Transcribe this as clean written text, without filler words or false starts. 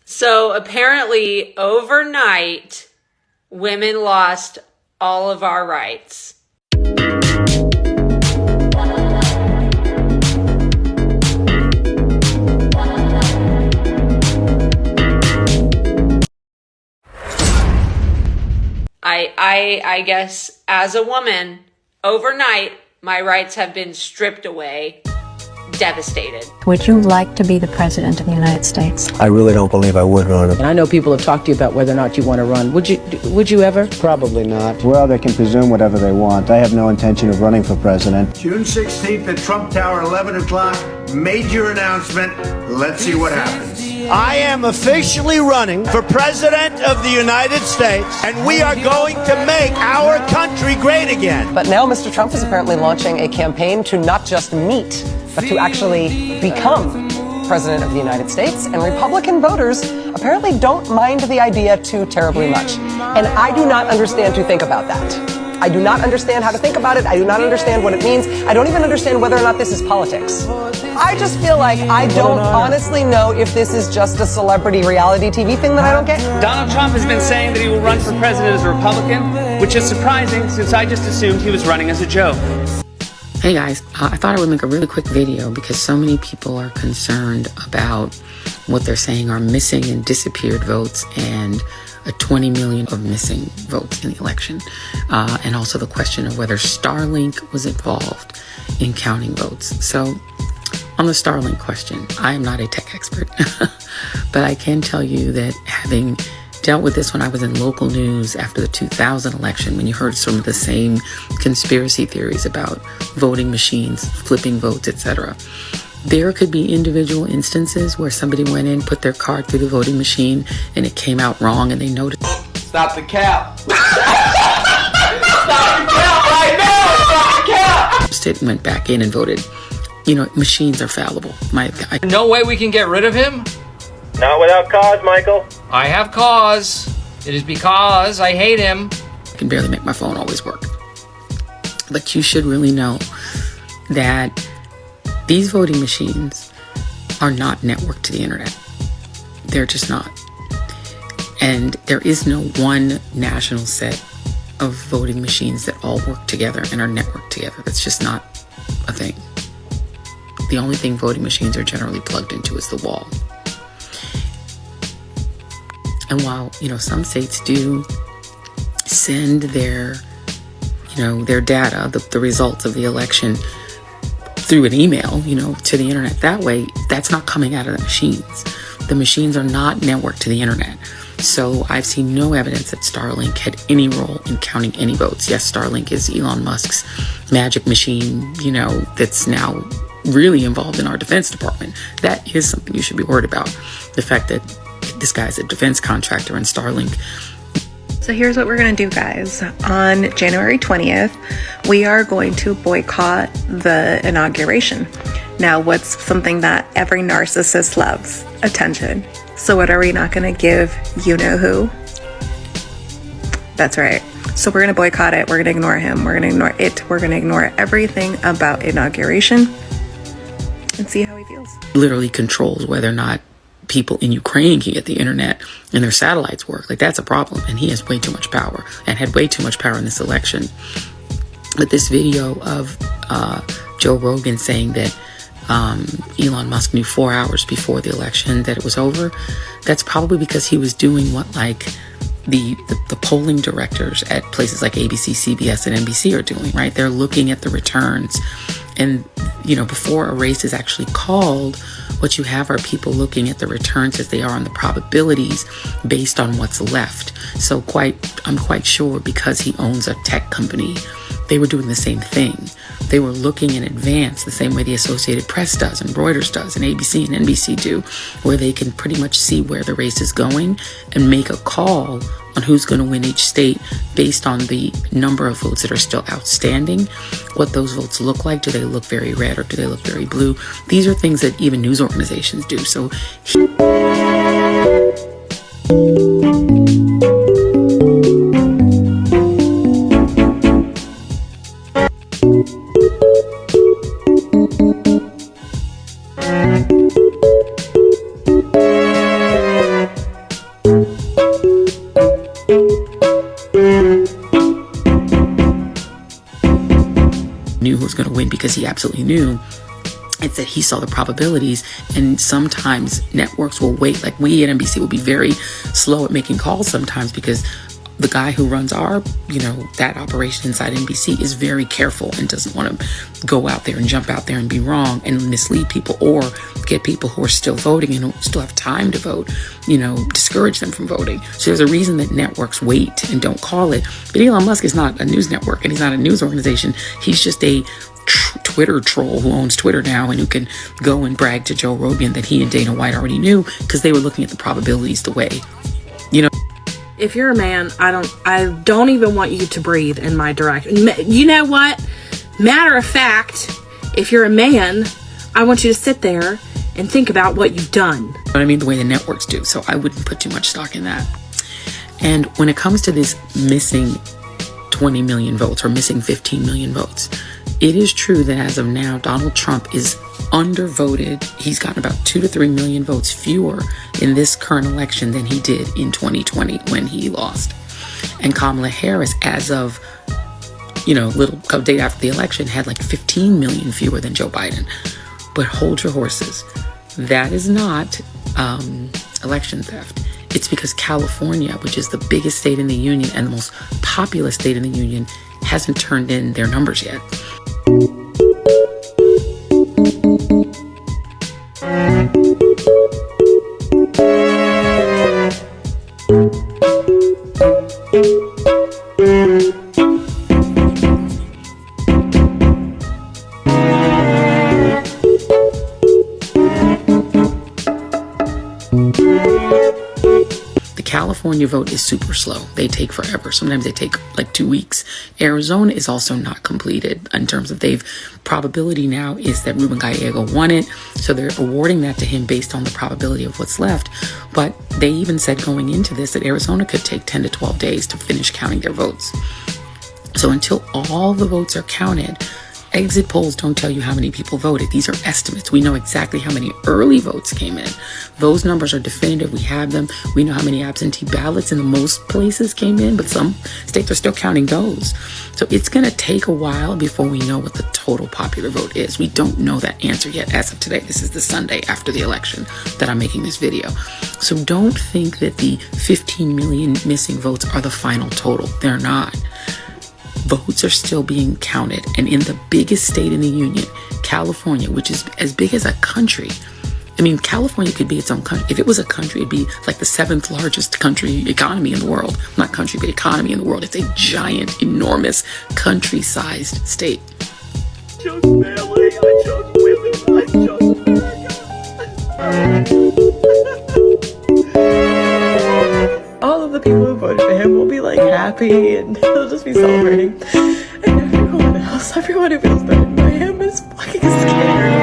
So apparently overnight, women lost all of our rights. I guess as a woman, overnight, my rights have been stripped away. Devastated. Would you like to be the president of the United States? I really don't believe I would run. And I know people have talked to you about whether or not you want to run. Would you ever? Probably not. Well, they can presume whatever they want. I have no intention of running for president. June 16th at Trump Tower, 11 o'clock. Major announcement. Let's see what happens. I am officially running for President of the United States, and we are going to make our country great again. But now Mr. Trump is apparently launching a campaign to not just meet, but to actually become President of the United States. And Republican voters apparently don't mind the idea too terribly much. And I do not understand to think about that. I do not understand how to think about it. I do not understand what it means. I don't even understand whether or not this is politics. I just feel like I don't honestly know if this is just a celebrity reality TV thing that I don't get. Donald Trump has been saying that he will run for president as a Republican, which is surprising since I just assumed he was running as a joke. Hey guys, I thought I would make a really quick video because so many people are concerned about what they're saying are missing and disappeared votes and a 20 million of missing votes in the election. And also the question of whether Starlink was involved in counting votes. So on the Starlink question, I am not a tech expert, but I can tell you that having dealt with this when I was in local news after the 2000 election, when you heard some of the same conspiracy theories about voting machines, flipping votes, etc. There could be individual instances where somebody went in, put their card through the voting machine, and it came out wrong, and they noticed. Stop the cap. Stop the cap right now. Stop the cap. It went back in and voted. You know, machines are fallible. No way we can get rid of him? Not without cause, Michael. I have cause. It is because I hate him. I can barely make my phone always work. But you should really know that these voting machines are not networked to the internet. They're just not. And there is no one national set of voting machines that all work together and are networked together. That's just not a thing. The only thing voting machines are generally plugged into is the wall. And while, you know, some states do send their, you know, their data, the results of the election through an email, you know, to the internet that way, that's not coming out of the machines. The machines are not networked to the internet. So I've seen no evidence that Starlink had any role in counting any votes. Yes, Starlink is Elon Musk's magic machine, you know, that's now really involved in our Defense Department. That is something you should be worried about. The fact that this guy's a defense contractor and Starlink. So here's what we're going to do, guys. On January 20th, we are going to boycott the inauguration. Now, what's something that every narcissist loves? Attention. So what are we not going to give you-know-who? That's right. So we're going to boycott it. We're going to ignore him. We're going to ignore it. We're going to ignore everything about inauguration and see how he feels. Literally controls whether or not people in Ukraine can get the internet and their satellites work. Like, that's a problem. And he has way too much power and had way too much power in this election. But this video of Joe Rogan saying that Elon Musk knew 4 hours before the election that it was over, that's probably because he was doing what, like, the polling directors at places like ABC, CBS, and NBC are doing, right? They're looking at the returns. And, you know, before a race is actually called, what you have are people looking at the returns as they are on the probabilities based on what's left. So I'm quite sure, because he owns a tech company, they were doing the same thing. They were looking in advance the same way the Associated Press does and Reuters does and ABC and NBC do, where they can pretty much see where the race is going and make a call on who's going to win each state based on the number of votes that are still outstanding, what those votes look like. Do they look very red or do they look very blue? These are things that even news organizations do. So going to win because he absolutely knew. It's that he saw the probabilities, and sometimes networks will wait. Like we at NBC will be very slow at making calls sometimes because the guy who runs our, that operation inside NBC is very careful and doesn't want to go out there and jump out there and be wrong and mislead people or get people who are still voting and who still have time to vote, discourage them from voting. So there's a reason that networks wait and don't call it. But Elon Musk is not a news network and he's not a news organization. He's just a Twitter troll who owns Twitter now and who can go and brag to Joe Rogan that he and Dana White already knew because they were looking at the probabilities the way, If you're a man, I don't even want you to breathe in my direction. You know what? Matter of fact, if you're a man, I want you to sit there and think about what you've done. But I mean, the way the networks do. So I wouldn't put too much stock in that. And when it comes to this missing 20 million votes or missing 15 million votes, it is true that as of now, Donald Trump is undervoted. He's gotten about 2 to 3 million votes fewer in this current election than he did in 2020 when he lost. And Kamala Harris, as of, little day after the election, had like 15 million fewer than Joe Biden. But hold your horses. That is not election theft. It's because California, which is the biggest state in the union and the most populous state in the union, hasn't turned in their numbers yet. California vote is super slow. They take forever. Sometimes they take like 2 weeks. Arizona is also not completed in terms of probability now is that Ruben Gallego won it. So they're awarding that to him based on the probability of what's left. But they even said going into this that Arizona could take 10 to 12 days to finish counting their votes. So until all the votes are counted, exit polls don't tell you how many people voted. These are estimates. We know exactly how many early votes came in. Those numbers are definitive. We have them. We know how many absentee ballots in the most places came in, but some states are still counting those. So it's going to take a while before we know what the total popular vote is. We don't know that answer yet as of today. This is the Sunday after the election that I'm making this video. So don't think that the 15 million missing votes are the final total. They're not. Votes are still being counted. And in the biggest state in the union, California, which is as big as a country. I mean, California could be its own country. If it was a country, it'd be like the 7th largest economy in the world. Not country, but economy in the world. It's a giant, enormous, country-sized state. I chose family. I chose women. I chose America. All of the people who voted for him will be like happy and they'll just be celebrating. And everyone else, everyone who feels bad by him is fucking scared.